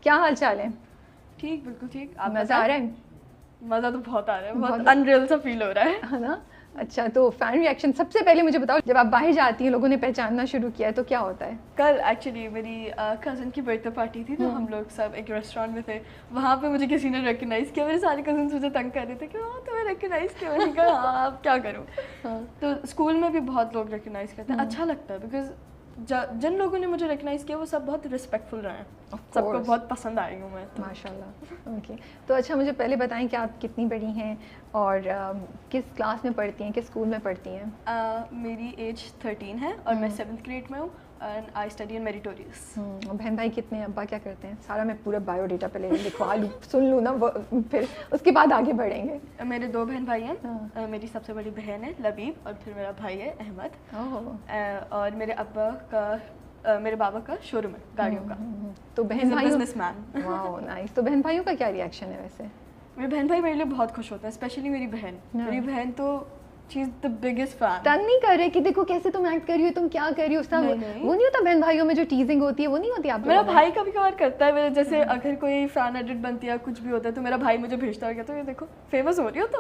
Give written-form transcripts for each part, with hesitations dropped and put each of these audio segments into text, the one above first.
کیا حال چال ہے؟ ٹھیک، بالکل ٹھیک. مزہ آ رہا ہے؟ مزہ تو بہت آ رہا ہے, بہت انریل سا فیل ہو رہا ہے نا. اچھا, تو فین ریئیکشن سب سے پہلے مجھے بتاؤ, جب آپ باہر جاتی ہیں لوگوں نے پہچاننا شروع کیا ہے تو کیا ہوتا ہے؟ کل ایکچولی میری کزن کی برتھ ڈے پارٹی تھی, تو ہم لوگ سب ایک ریسٹورینٹ میں تھے. وہاں پہ مجھے کسی نے ریکگنائز کیا. میرے سارے کزنس مجھے تنگ کر رہے تھے کہ ہاں تمہیں ریکگنائز کیا. میں نے کہا ہاں اب کیا کروں. تو اسکول میں بھی بہت لوگ ریکگنائز کرتے ہیں, اچھا لگتا ہے بیکاز جن لوگوں نے مجھے ریکگنائز کیا وہ سب بہت رسپیکٹفل رہے ہیں, سب کو بہت پسند آئی ہوں میں. ماشاء اللہ. اوکے, تو اچھا مجھے پہلے بتائیں کہ آپ کتنی بڑی ہیں اور کس کلاس میں پڑھتی ہیں, کس اسکول میں پڑھتی ہیں؟ میری ایج 13 ہے اور میں 7th گریڈ میں ہوں اینڈ آئی اسٹڈی ان میریٹوریس. بہن بھائی کتنے ہیں, ابا کیا کرتے ہیں؟ سارا میں پورا بایو ڈیٹا پہ لکھوا لوں, سن لوں نا, پھر اس کے بعد آگے بڑھیں گے. میرے 2 بہن بھائی ہیں. میری سب سے بڑی بہن ہے لبیب اور پھر میرا بھائی ہے احمد. اور میرے بابا کا شو روم ہے گاڑیوں کا. تو بہن بھائی بزنس مین. واو نائس. تو بہن بھائیوں کا کیا ریئیکشن ہے ویسے؟ میرے بہن بھائی میرے لیے بہت خوش ہوتے ہیں, اسپیشلی میری بہن تو شی از دی بگیسٹ فین. تنگ نہیں کر رہے کہ دیکھو کیسے تم ایکٹ کر رہی ہو, تم کیا کر رہی ہو, وہ نہیں ہوتا بہن بھائیوں میں جو ٹیزنگ ہوتی ہے وہ نہیں ہوتی؟ آپ میرا بھائی کبھی کبھار کرتا ہے, جیسے اگر کوئی فین ایڈٹ بنتی ہے کچھ بھی ہوتا ہے تو میرا بھائی مجھے بھیجتا ہے, کہتا ہے یہ دیکھو فیمس ہو رہی ہو تو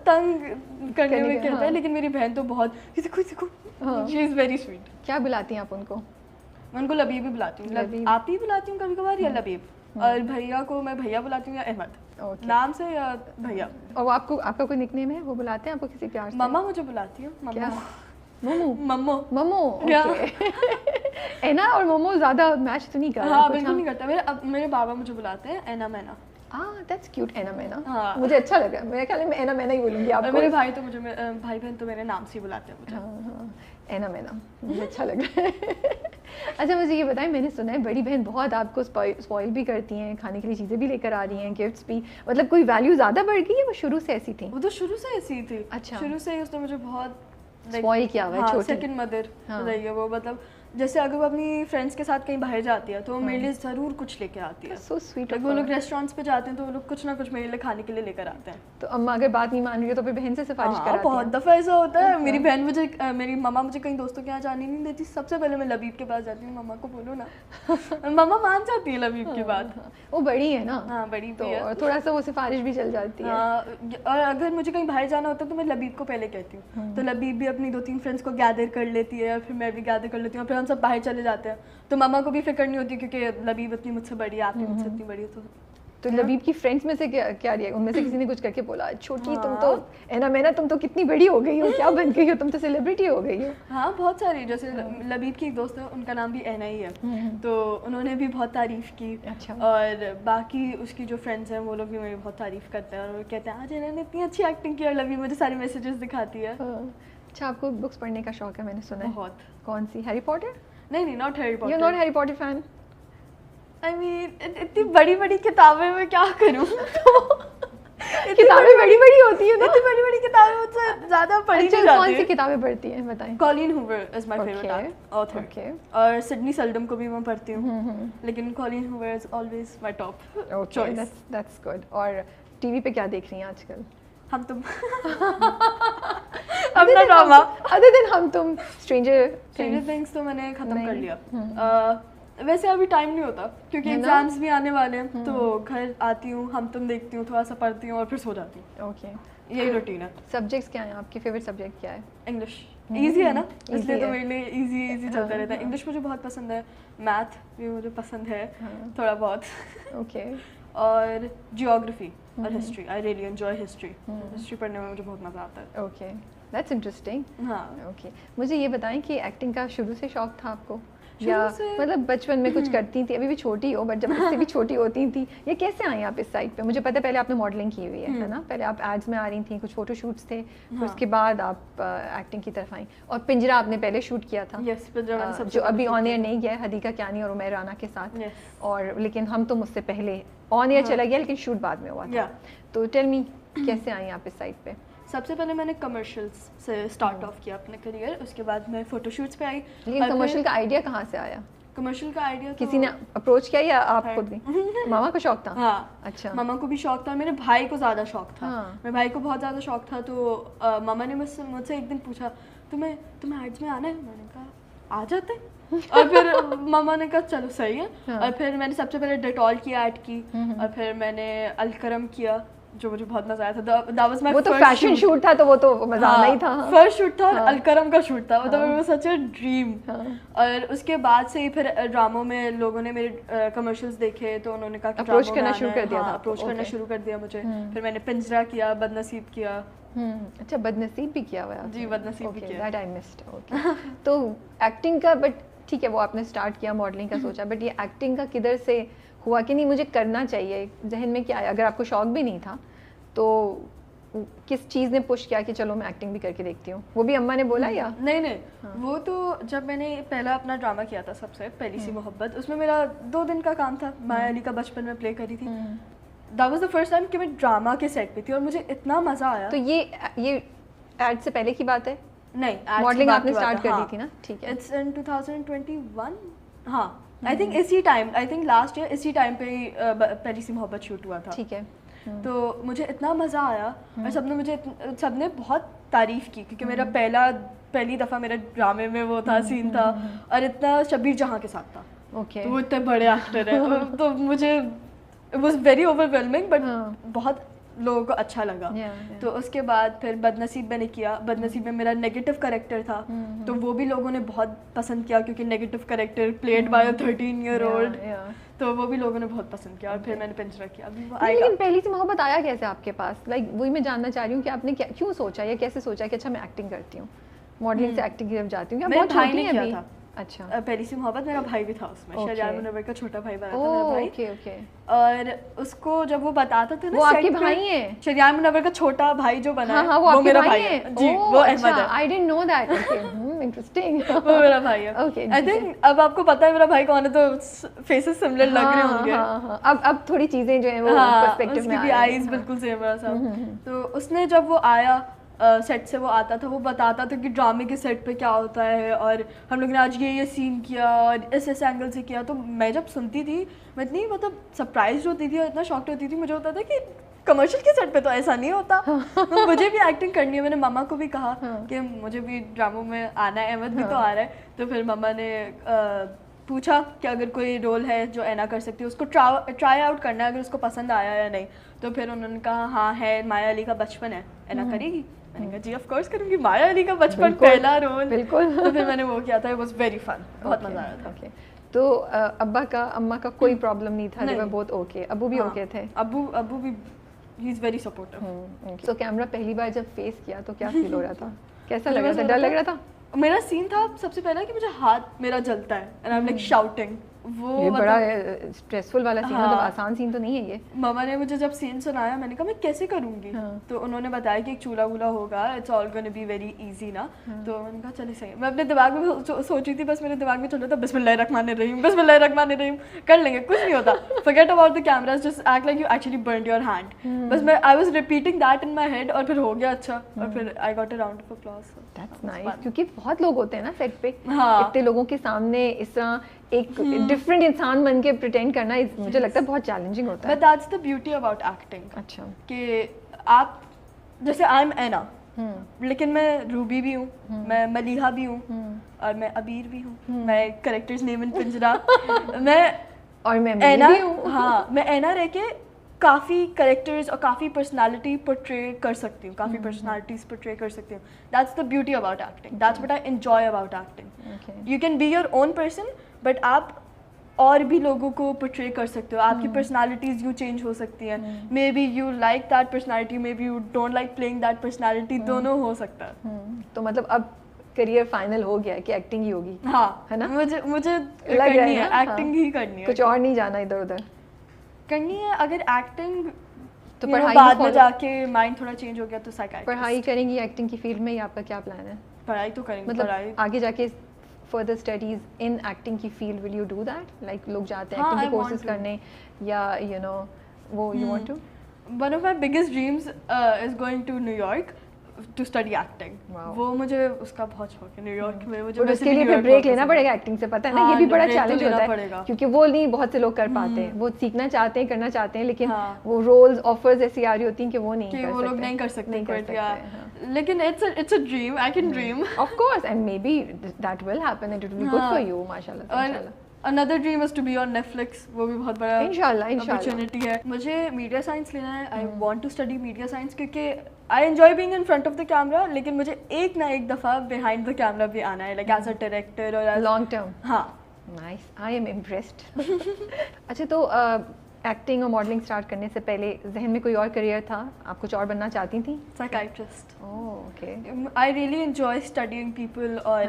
تنگ کرنے میں کہتا ہے. لیکن میری بہن تو بہت دیکھو شی از ویری سویٹ. کیا بلاتی ہیں آپ ان کو؟ میں ان کو لبیب ہی بلاتی ہوں, آپ ہی بلاتی ہوں کبھی کبھار, یا لبیب. اور بھیا کو میں بھیا بلاتی ہوں یا احمد نام سے, یا بھیا. اور آپ کا کوئی نک نیم ہے وہ بلاتے ہیں آپ کو کسی پیار سے؟ مما مجھے بلاتی ہوں. ممو. اینا اور مومو زیادہ میچ تو نہیں کر رہا؟ ہاں بالکل نہیں کرتا. میرے بابا مجھے بلاتے ہیں اینا مینا. دیٹس کیوٹ, اینا مینا. مجھے اچھا لگا, میرے خیال میں اینا مینا ہی بولوں گی آپ کو. میرے بھائی بہن تو میرے نام سے ہی بلاتے ہیں مجھے. ہاں اینا مینا, مجھے اچھا لگ رہا ہے. اچھا مجھے یہ بتائیں, میں نے سنا ہے بڑی بہن بہت آپ کو اسپوائل بھی کرتی ہیں, کھانے کے لیے چیزیں بھی لے کر آ رہی ہیں, گفٹس بھی, مطلب کوئی ویلیو زیادہ بڑھ گئی ہے وہ شروع سے ایسی تھی؟ وہ تو شروع سے ایسی تھی. اچھا, شروع سے اس نے مجے بہت اسپوائل کیا ہوا ہے. چھوٹی سیکنڈ مدر رہی ہے وہ. مطلب جیسے اگر وہ اپنی فرینڈس کے ساتھ کہیں باہر جاتی ہے تو وہ میرے لیے ضرور کچھ لے کے آتی ہے. So sweet. وہ لوگ ریسٹورینٹس پہ جاتے ہیں تو وہ لوگ کچھ نہ کچھ میرے لیے کھانے کے لیے لے کر آتے ہیں. تو اما اگر بات نہیں مان رہی ہے تو پھر بہن سے سفارش کراتی ہیں؟ بہت دفعہ ایسا ہوتا ہے. میری بہن میری مما مجھے کہیں دوستوں کے یہاں جانے نہیں دیتی, سب سے پہلے میں لبیب کے پاس جاتی ہوں. مما کو بولو نا, مما مان جاتی ہے لبیب کی بات. وہ بڑی ہے نا. ہاں بڑی تو تھوڑا سا وہ سفارش بھی چل جاتی ہے. اور اگر مجھے کہیں باہر جانا ہوتا ہے تو میں لبیب کو پہلے کہتی ہوں, تو لبیب بھی اپنی 2-3 فرینڈس کو گیدر کر لیتی ہے, اور پھر میں بھی گیدر کر لیتی ہوں, اور پھر ہم سب باہر چلے جاتے ہیں. تو مما کو بھی فکر نہیں ہوتی کیونکہ لبیب اتنی مجھ سے بڑی ہے, آپ بھی مجھ سے اتنی بڑی ہے. تو لبیب کی فرینڈس میں سے کیا رہی ہے, ان میں سے کسی نے کچھ کر کے بولا چھوٹی تم تو اینا مینا, تم تو کتنی بڑی ہو گئی ہو, کیا بن گئی ہو, تم تو سیلیبریٹی ہو گئی ہو؟ ہاں بہت ساری. جیسے لبیب کی ایک دوست ہے, ان کا نام بھی اینا ہی ہے, تو انہوں نے بھی بہت تعریف کی. اور باقی اس کی جو فرینڈس ہیں وہ لوگ بھی میری بہت تعریف کرتے ہیں, اور وہ کہتے ہیں آج اینا نے اتنی اچھی ایکٹنگ کی, اور لبیب مجھے ساری میسیجز دکھاتی ہے. اچھا, آپ کو بکس پڑھنے کا شوق ہے میں نے سنا ہے بہت. کون سی؟ Harry Potter? نہیں, not Harry Potter. You not Harry Potter fan? I mean, اتنی بڑی بڑی کتابیں میں کیا کروں. کتابیں بڑی بڑی ہوتی ہیں نا, اتنی بڑی بڑی کتابیں مجھ سے زیادہ پڑھی نہیں جاتی. کون سی کتابیں پڑھتی ہیں بتائیں؟ Colleen Hoover is my favourite author, اور سڈنی سلڈم کو بھی میں پڑھتی ہوں, لیکن Colleen Hoover is always my top choice. That's good. اور ٹی وی پہ کیا دیکھ رہی ہیں آج کل؟ ہم تم. اپنا ڈرامہ ادر دین ہم تم. اسٹرینجر تھنگس تو میں نے ختم کر لیا. ویسے ابھی ٹائم نہیں ہوتا کیونکہ ایگزامس بھی آنے والے ہیں, تو گھر آتی ہوں, ہم تم دیکھتی ہوں, تھوڑا سا پڑھتی ہوں, اور پھر سو جاتی ہوں. اوکے, یہی روٹین ہے. سبجیکٹس کیا ہیں آپ کے فیوریٹ سبجیکٹ کیا ہے؟ انگلش. ایزی ہے نا, اس لیے تو میرے لیے ایزی چلتا رہتا ہے. انگلش مجھے بہت پسند ہے, میتھ بھی مجھے پسند ہے تھوڑا بہت. اوکے. اور جیوگرافی اور history, I really enjoy history. History پڑھنے میں مجھے بہت مزہ آتا ہے. Okay, that's interesting. ہاں. اوکے, مجھے یہ بتائیں کہ ایکٹنگ کا شروع سے شوق تھا آپ کو, یا مطلب بچپن میں کچھ کرتی تھی, ابھی بھی چھوٹی ہو بٹ جب اس سے بھی چھوٹی ہوتی تھی, یہ کیسے آئیں آپ اس سائڈ پہ؟ مجھے پتا ہے پہلے آپ نے ماڈلنگ کی ہوئی ہے نا, پہلے آپ ایڈز میں آ رہی تھیں, کچھ فوٹو شوٹس تھے, پھر اس کے بعد آپ ایکٹنگ کی طرف آئیں. اور پنجرا آپ نے پہلے شوٹ کیا تھا, جو ابھی آن ایئر نہیں گیا ہے, حدیقہ کیانی اور عمیر رانا کے ساتھ, اور لیکن ہم تو مجھ سے پہلے آن ایئر چلا گیا لیکن شوٹ بعد میں ہوا تھا. تو ٹیل می کیسے آئیں آپ اس سائڈ پہ؟ سب سے پہلے میں نے کمرشلس سے اسٹارٹ آف کیا اپنا کریئر, اس کے بعد میں فوٹو شوٹس پہ آئی. لیکن کمرشل کا آئیڈیا کہاں سے آیا؟ کمرشل کا آئیڈیا کسی نے اپروچ کیا یا آپ خود بھی؟ ماما کو شوق تھا؟ ہاں. اچھا, ماما کو بھی شوق تھا, میرے بھائی کو زیادہ شوق تھا. میرے بھائی کو بہت زیادہ شوق تھا, تو ماما نے مجھ سے ایک دن پوچھا تمہیں ایڈس میں آنا ہے؟ میں نے کہا آ جاتے ہیں. اور پھر ماما نے کہا چلو صحیح ہے. اور پھر میں نے سب سے پہلے ڈیٹول کی ایڈ کی, اور پھر میں نے الکرم کیا, جو مجھے بہت مزہ آیا تھا. That was my وہ تو فیشن شوٹ تھا, تو وہ تو مزہ آنا ہی تھا. فرسٹ شوٹ تھا اور الکرم کا شوٹ تھا, وہ واز سچ اے ڈریم. اور اس کے بعد سے ہی پھر ڈراموں میں لوگوں نے میرے کمرشلز دیکھے تو انہوں نے کہا کہ اپروچ کرنا شروع کر دیا, اپروچ کرنا شروع کر دیا مجھے. پھر میں نے پنجرا کیا, بد نصیب کیا. اچھا, بد نصیب بھی کیا ہوا ہے. جی بد نصیب بھی کیا. That I missed. اوکے, تو ایکٹنگ کا, بٹ ٹھیک ہے وہ آپ نے اسٹارٹ کیا, ماڈلنگ کا سوچا, بٹ یہ ایکٹنگ کا کدھر سے ہوا کہ نہیں مجھے کرنا چاہیے, ذہن میں کیا آیا؟ اگر آپ کو شوق بھی نہیں تھا تو کس چیز نے پش کیا کہ چلو میں ایکٹنگ بھی کر کے دیکھتی ہوں؟ وہ بھی اماں نے بولا یا نہیں؟ وہ تو جب میں نے پہلا اپنا ڈرامہ کیا تھا سب سے پہلی سی محبت, اس میں میرا 2 دن کا کام تھا. مایا علی کا بچپن میں پلے کری تھی. That was the first time کہ میں ڈرامہ کے سیٹ پہ تھی اور مجھے اتنا مزہ آیا. تو یہ ایڈ سے پہلے کی بات ہے؟ نہیں, ماڈلنگ آپ نے اسٹارٹ کر دی تھی نا. ٹھیک ہے, اٹس ان 2021. ہاں, آئی تھنک اسی time, I think last year اسی ٹائم پہ ہی پہلی سی محبت شوٹ ہوا تھا. ٹھیک ہے. تو مجھے اتنا مزہ آیا اور سب نے بہت تعریف کی, کیونکہ میرا پہلی دفعہ میرے ڈرامے میں وہ تھا, سین تھا, اور اتنا شبیر جہاں کے ساتھ تھا. اوکے, تو وہ اتنے بڑے ایکٹر ہیں, تو مجھے it was very over whelming, but بہت لوگوں کو اچھا لگا. تو اس کے بعد پھر بد نصیب میں نے کیا. بد نصیب میں میرا نیگیٹو کریکٹر تھا, تو وہ بھی لوگوں نے بہت پسند کیا, کیونکہ negative character played by 13 year old, تو وہ بھی لوگوں نے بہت پسند کیا. اور پھر میں نے پنجرا کیا. لیکن پہلی سی محبت آیا کیسے آپ کے پاس؟ لائک وہی میں جاننا چاہ رہی ہوں کہ آپ نے کیوں سوچا یا کیسے سوچا کہ اچھا میں ایکٹنگ کرتی ہوں, ماڈلنگ سے ایکٹنگ کی طرف جاتی ہوں؟ میرے بھائی نے کیا تھا. اچھا, پہلی سی محبت میرا بھائی بھی تھا اس میں, شریان منور کا چھوٹا بھائی بنا تھا میرا بھائی. Okay okay. اور اس کو جب وہ بتاتا تھا نا, وہ آپ کے بھائی ہیں؟ شریان منور کا چھوٹا بھائی جو بنا ہے وہ میرا بھائی ہے. جی, وہ احمد ہے. آئی ڈidn't know that. انٹرسٹنگ. وہ میرا بھائی ہے. آئی تھنک اب آپ کو پتا ہے میرا بھائی کون ہے, تو فیسز سملر لگ رہے ہوں گے. اب تھوڑی چیزیں جو ہیں وہ پرسپیکٹیو میں آ رہی ہیں, آئیز بالکل سیم ہے سب. تو اس نے جب وہ آیا سیٹ سے, وہ آتا تھا, وہ بتاتا تھا کہ ڈرامے کے سیٹ پہ کیا ہوتا ہے, اور ہم لوگ نے آج یہ سین کیا اور اس اینگل سے کیا. تو میں جب سنتی تھی میں اتنی مطلب سرپرائز ہوتی تھی اور اتنا شاکڈ ہوتی تھی. مجھے ہوتا تھا کہ کمرشل کے سیٹ پہ تو ایسا نہیں ہوتا, مجھے بھی ایکٹنگ کرنی ہے. میں نے ماما کو بھی کہا کہ مجھے بھی ڈراموں میں آنا ہے, احمد بھی تو آ رہا ہے. تو پھر ماما نے پوچھا کہ اگر کوئی رول ہے جو اینا کر سکتی ہے, اس کو ٹرائی آؤٹ کرنا ہے, اگر اس کو پسند آیا یا نہیں. تو پھر انہوں نے کہا ہاں ہے, مایا علی کا بچپن ہے, اینا کرے گی؟ میں نے کہا جی آف کورس کروں گی, مایا علی کا بچپن پہلا رول. بالکل. تو پھر میں نے وہ کیا تھا, اٹ واز ویری فن, بہت مزہ آیا تھا. تو ابا کا اماں کا کوئی پرابلم نہیں تھا؟ they were both okay. ابو بھی اوکے تھے؟ ابو بھی ہی از ویری سپورٹیو. تو کیمرہ پہلی بار جب فیس کیا تو کیا فیل ہو رہا تھا, کیسا لگ رہا تھا, ڈر لگ رہا تھا؟ میرا سین تھا سب سے پہلا کہ مجھے ہاتھ میرا جلتا ہے, and I am like shouting. وہ بڑا اسٹریسفل والا سین, مطلب آسان سین تو نہیں ہے یہ. ماما نے مجھے جب سین سنایا, میں نے کہا میں کیسے کروں گی. تو انہوں نے بتایا کہ ایک چولہا وولہا ہوگا, it's all gonna be very easy نا. تو میں نے کہا چلے صحیح. میں اپنے دماغ میں سوچی تھی, بس میرے دماغ میں چل رہا تھا بسم اللہ الرحمن الرحیم, بسم اللہ الرحمن الرحیم, کر لیں گے, کچھ نہیں ہوتا. forget about the cameras, just act like you actually burned your hand. بس میں I was repeating that in my head, اور پھر ہو گیا اچھا, اور پھر I got a round of applause. That's nice. کیونکہ بہت لوگ ہوتے ہیں نا سیٹ پہ, اتنے لوگوں کے سامنے اس طرح ایک ڈفرینٹ انسان بن کے پریٹینڈ کرنا مجھے لگتا ہے بہت چیلنجنگ ہوتا ہے. But that's the beauty about acting. اچھا, کہ آپ جیسے آئی ایم اینا, لیکن میں روبی بھی ہوں, میں ملیحہ بھی ہوں, اور میں ابیر بھی ہوں, میں کریکٹرز نیم ان پنجرا, میں اینا بھی ہوں. ہاں, میں اینا رہ کے کافی کریکٹرز اور کافی پرسنالٹی پورٹری کر سکتی ہوں, کافی پرسنالٹیز پورٹری کر سکتی ہوں. That's the beauty about acting, that's what I enjoy about acting. You can be your own person, but آپ اور بھی لوگوں کو پورٹری کر سکتے ہو. آپ کی پرسنالٹیز یوں چینج ہو سکتی ہیں, maybe you like that personality, maybe you don't like playing that personality, دونوں ہو سکتا ہے. تو مطلب اب کریئر فائنل ہو گیا کہ ایکٹنگ ہی ہوگی؟ ہاں, ہے نا, مجھے کرنی ہے, ایکٹنگ ہی کرنی ہے, کچھ اور نہیں جانا ادھر ادھر کرنی ہے. اگر ایکٹنگ تو بعد میں جا کے مائنڈ تھوڑا چینج ہو گیا تو سائیکائٹرسٹ. پڑھائی کریں گی ایکٹنگ کی فیلڈ میں, یا آپ کا کیا پلان ہے؟ پڑھائی تو کریں گے, مطلب آگے جا کے further studies in acting کی field, will you do that? like لوگ جاتے ہیں ایکٹنگ کے کورسز کرنے, یا you know وہ you want to? One of my biggest dreams is going to New York. To study acting. وہ مجھے اس کا بہت شوق ہے. نیو یارک میں مجھے اس کے لیے پھر بریک لینا پڑے گا ایکٹنگ سے, پتہ ہے نا, یہ بھی بڑا چیلنج ہوتا ہے کیونکہ وہ نہیں بہت سے لوگ کر پاتے ہیں, وہ سیکھنا چاہتے ہیں, کرنا چاہتے ہیں, لیکن وہ رولز آفرز ایسی آ رہی ہوتی ہیں کہ وہ لوگ نہیں کر سکتے. لیکن it's a dream, I can dream of course, and maybe that will happen, it will be good for you, ماشاءاللہ. another dream is to be on Netflix, وہ بھی بہت بڑا انشاءاللہ opportunity ہے. مجھے میڈیا سائنس لینا ہے. I want to study media science کیونکہ I enjoy being in front of the camera, لیکن مجھے ایک نہ ایک دفعہ behind the camera بھی آنا ہے, like as a director اور long term. ہاں. Nice, I am impressed. اچھا, تو ایکٹنگ اور ماڈلنگ اسٹارٹ کرنے سے پہلے ذہن میں کوئی اور کریئر تھا, آپ کچھ اور بننا چاہتی تھیں؟ Psychiatrist. Okay. I really enjoy studying people اور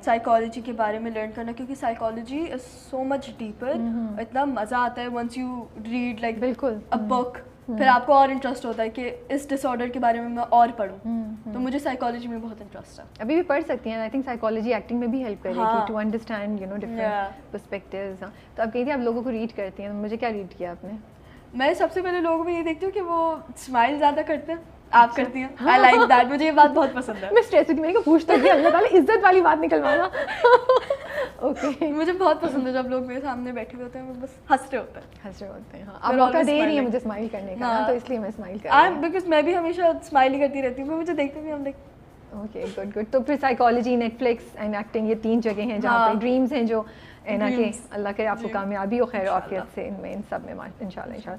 سائیکالوجی کے بارے میں لرن کرنا, کیونکہ psychology is so much deeper. اتنا مزہ آتا ہے ونس یو ریڈ لائک بالکل اے بک, پھر آپ کو اور انٹرسٹ ہوتا ہے کہ اس ڈس آرڈر کے بارے میں اور پڑھوں. تو مجھے سائیکالوجی میں بہت انٹرسٹ ہے. ابھی بھی پڑھ سکتی ہیں. آئی تھنک سائیکالوجی ایکٹنگ میں بھی ہیلپ کرے گی to understand you know different perspectives. تو آپ کہتی ہیں آپ لوگوں کو ریڈ کرتی ہیں, مجھے کیا ریڈ کیا آپ نے؟ میں سب سے پہلے لوگوں میں یہ دیکھتی ہوں کہ وہ اسمائل زیادہ کرتے ہیں. آپ کرتی ہیں؟ آئی لائک دیٹ, مجھے یہ بات بہت پسند ہے. میں اسٹریس ہوتی, میں نے پوچھتا ہوں اللہ تعالیٰ عزت والی بات نکلوانا. اوکے, مجھے بہت پسند ہے جب لوگ میرے سامنے بیٹھے ہوتے ہیں, وہ بس ہنس رہے ہوتے ہیں. ہاں, آپ موقع دے رہی ہیں مجھے اسمائل کرنے کا, تو اس لیے میں اسمائل کر رہی ہوں. بیکاز میں بھی ہمیشہ اسمائل ہی کرتی رہتی ہوں, مجھے دیکھتے بھی ہم دیکھ. Okay, good good. تو پھر psychology, Netflix and acting, یہ 3 جگہیں ہیں جہاں پہ ڈریمز ہیں, جو ہے نا کہ اللہ کرے آپ کو کامیابی ہو خیر عافیت سے ان میں, ان سب میں انشاءاللہ.